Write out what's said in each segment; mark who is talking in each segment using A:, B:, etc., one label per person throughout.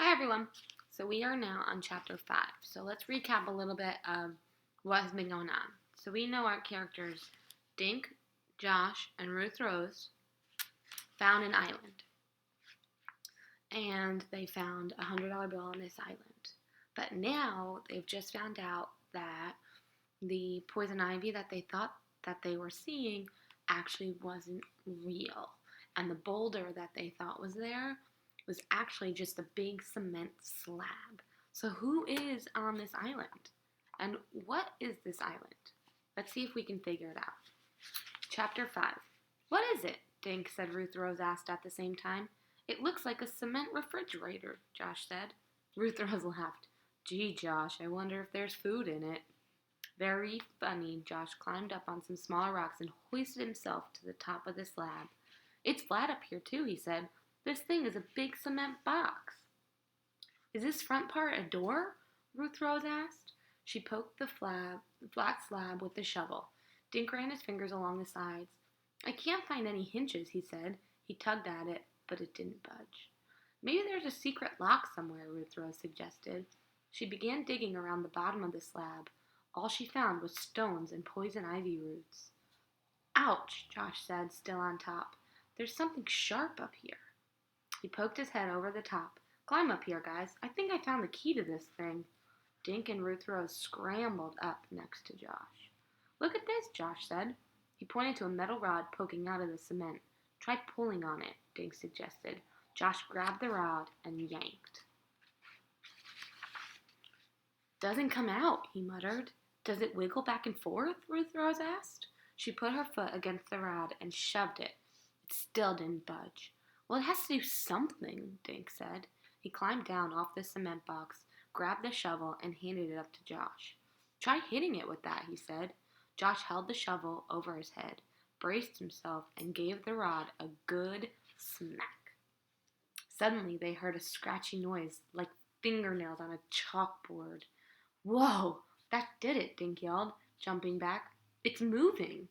A: Hi everyone. So we are now on chapter 5. So let's recap a little bit of what has been going on. So we know our characters Dink, Josh, and Ruth Rose found an island. And they found $100 bill on this island. But now they've just found out that the poison ivy that they thought that they were seeing actually wasn't real. And the boulder that they thought was there was actually just a big cement slab. So who is on this island? And what is this island? Let's see if we can figure it out. Chapter 5. What is it? Dink said. Ruth Rose asked at the same time. It looks like a cement refrigerator, Josh said. Ruth Rose laughed. Gee, Josh, I wonder if there's food in it. Very funny. Josh climbed up on some smaller rocks and hoisted himself to the top of the slab. It's flat up here, too, he said. This thing is a big cement box. Is this front part a door? Ruth Rose asked. She poked the flat slab with the shovel. Dink ran his fingers along the sides. I can't find any hinges, he said. He tugged at it, but it didn't budge. Maybe there's a secret lock somewhere, Ruth Rose suggested. She began digging around the bottom of the slab. All she found was stones and poison ivy roots. Ouch, Josh said, still on top. There's something sharp up here. He poked his head over the top. Climb up here, guys. I think I found the key to this thing. Dink and Ruth Rose scrambled up next to Josh. Look at this, Josh said. He pointed to a metal rod poking out of the cement. Try pulling on it, Dink suggested. Josh grabbed the rod and yanked. Doesn't come out, he muttered. Does it wiggle back and forth? Ruth Rose asked. She put her foot against the rod and shoved it. It still didn't budge. Well, it has to do something, Dink said. He climbed down off the cement box, grabbed the shovel, and handed it up to Josh. Try hitting it with that, he said. Josh held the shovel over his head, braced himself, and gave the rod a good smack. Suddenly, they heard a scratchy noise like fingernails on a chalkboard. Whoa, that did it, Dink yelled, jumping back. It's moving.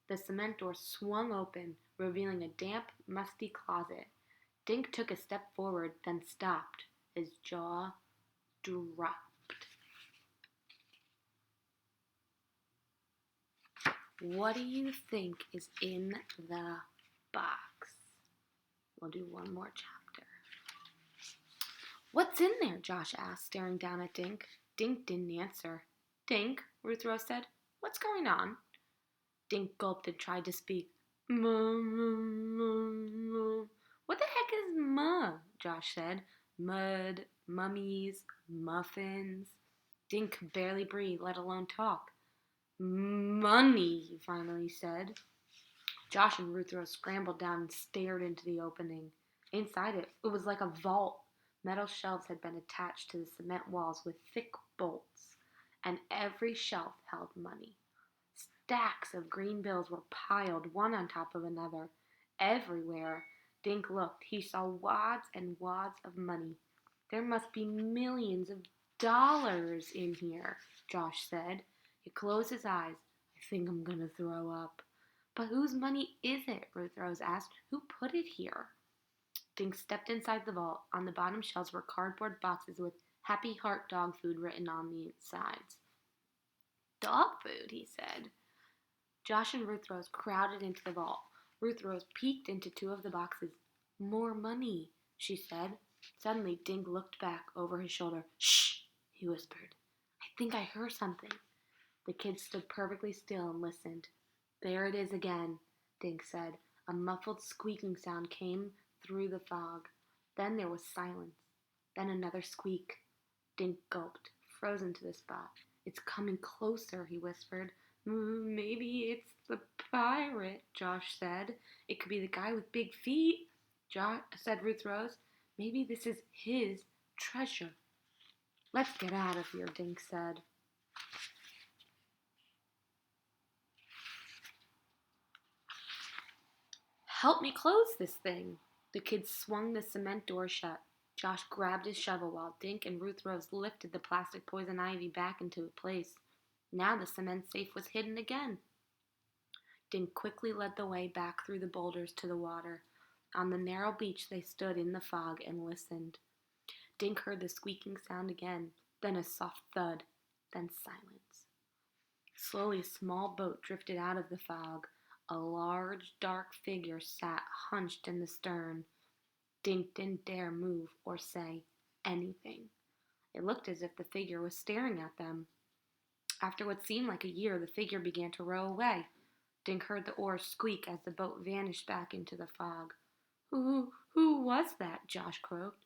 A: The cement door swung open, revealing a damp, musty closet. Dink took a step forward, then stopped. His jaw dropped. What do you think is in the box? We'll do one more chapter. What's in there? Josh asked, staring down at Dink. Dink didn't answer. Dink, Ruth Rose said, what's going on? Dink gulped and tried to speak. What the heck is muh? Josh said. Mud, mummies, muffins. Dink could barely breathe, let alone talk. Money, he finally said. Josh and Ruth Rose scrambled down and stared into the opening. Inside it was like a vault. Metal shelves had been attached to the cement walls with thick bolts, and every shelf held money. Stacks of green bills were piled one on top of another. Everywhere Dink looked, he saw wads and wads of money. There must be millions of dollars in here, Josh said. He closed his eyes. I think I'm gonna throw up. But whose money is it? Ruth Rose asked. Who put it here? Dink stepped inside the vault. On the bottom shelves were cardboard boxes with Happy Heart dog food written on the sides. Dog food, he said. Josh and Ruth Rose crowded into the vault. Ruth Rose peeked into two of the boxes. More money, she said. Suddenly, Dink looked back over his shoulder. Shh, he whispered. I think I heard something. The kids stood perfectly still and listened. There it is again, Dink said. A muffled squeaking sound came through the fog. Then there was silence. Then another squeak. Dink gulped, frozen to the spot. It's coming closer, he whispered. Maybe it's the pirate, Josh said. It could be the guy with big feet, said Ruth Rose. Maybe this is his treasure. Let's get out of here, Dink said. Help me close this thing. The kids swung the cement door shut. Josh grabbed his shovel while Dink and Ruth Rose lifted the plastic poison ivy back into place. Now the cement safe was hidden again. Dink quickly led the way back through the boulders to the water. On the narrow beach they stood in the fog and listened. Dink heard the squeaking sound again, then a soft thud, then silence. Slowly, a small boat drifted out of the fog. A large, dark figure sat hunched in the stern. Dink didn't dare move or say anything. It looked as if the figure was staring at them. After what seemed like a year, the figure began to row away. Dink heard the oars squeak as the boat vanished back into the fog. Who was that? Josh croaked.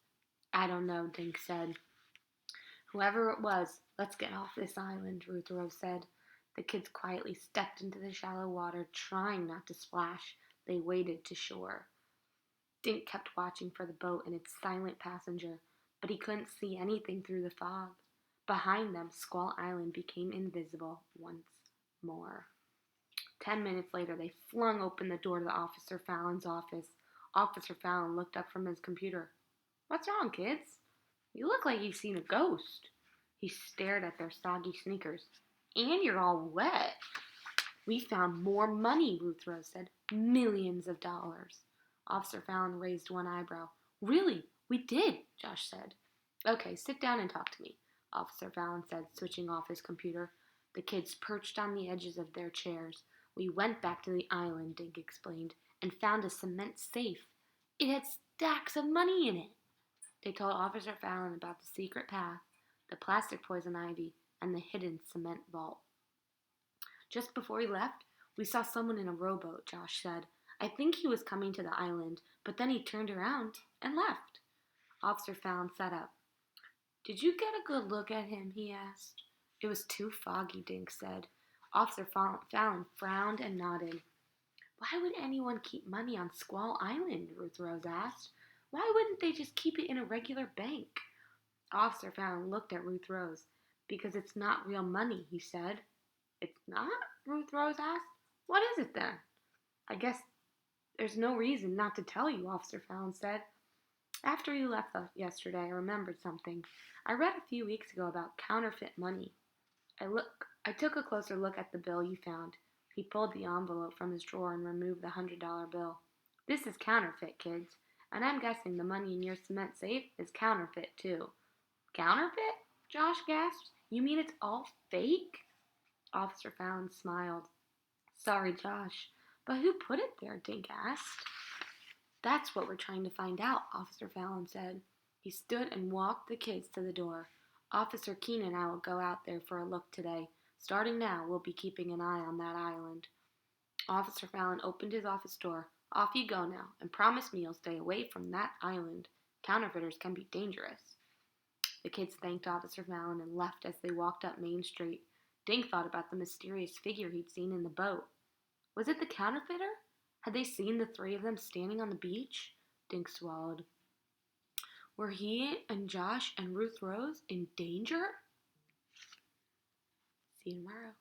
A: I don't know, Dink said. Whoever it was, let's get off this island, Ruth Rose said. The kids quietly stepped into the shallow water, trying not to splash. They waded to shore. Dink kept watching for the boat and its silent passenger, but he couldn't see anything through the fog. Behind them, Squall Island became invisible once more. 10 minutes later, they flung open the door to Officer Fallon's office. Officer Fallon looked up from his computer. What's wrong, kids? You look like you've seen a ghost. He stared at their soggy sneakers. And you're all wet. We found more money, Ruth Rose said. Millions of dollars. Officer Fallon raised one eyebrow. Really? We did, Josh said. Okay, sit down and talk to me, Officer Fallon said, switching off his computer. The kids perched on the edges of their chairs. We went back to the island, Dink explained, and found a cement safe. It had stacks of money in it. They told Officer Fallon about the secret path, the plastic poison ivy, and the hidden cement vault. Just before we left, we saw someone in a rowboat, Josh said. I think he was coming to the island, but then he turned around and left. Officer Fallon sat up. Did you get a good look at him? He asked. It was too foggy, Dink said. Officer Fallon frowned and nodded. Why would anyone keep money on Squall Island? Ruth Rose asked. Why wouldn't they just keep it in a regular bank? Officer Fallon looked at Ruth Rose. Because it's not real money, he said. It's not? Ruth Rose asked. What is it then? I guess there's no reason not to tell you, Officer Fallon said. After you left yesterday, I remembered something. I read a few weeks ago about counterfeit money. I took a closer look at the bill you found. He pulled the envelope from his drawer and removed the $100 bill. This is counterfeit, kids, and I'm guessing the money in your cement safe is counterfeit, too. Counterfeit? Josh gasped. You mean it's all fake? Officer Fallon smiled. Sorry, Josh, but who put it there? Dink asked. That's what we're trying to find out, Officer Fallon said. He stood and walked the kids to the door. Officer Keene and I will go out there for a look today. Starting now, we'll be keeping an eye on that island. Officer Fallon opened his office door. Off you go now, and promise me you'll stay away from that island. Counterfeiters can be dangerous. The kids thanked Officer Fallon and left as they walked up Main Street. Dink thought about the mysterious figure he'd seen in the boat. Was it the counterfeiter? Had they seen the three of them standing on the beach? Dink swallowed. Were he and Josh and Ruth Rose in danger? See you tomorrow.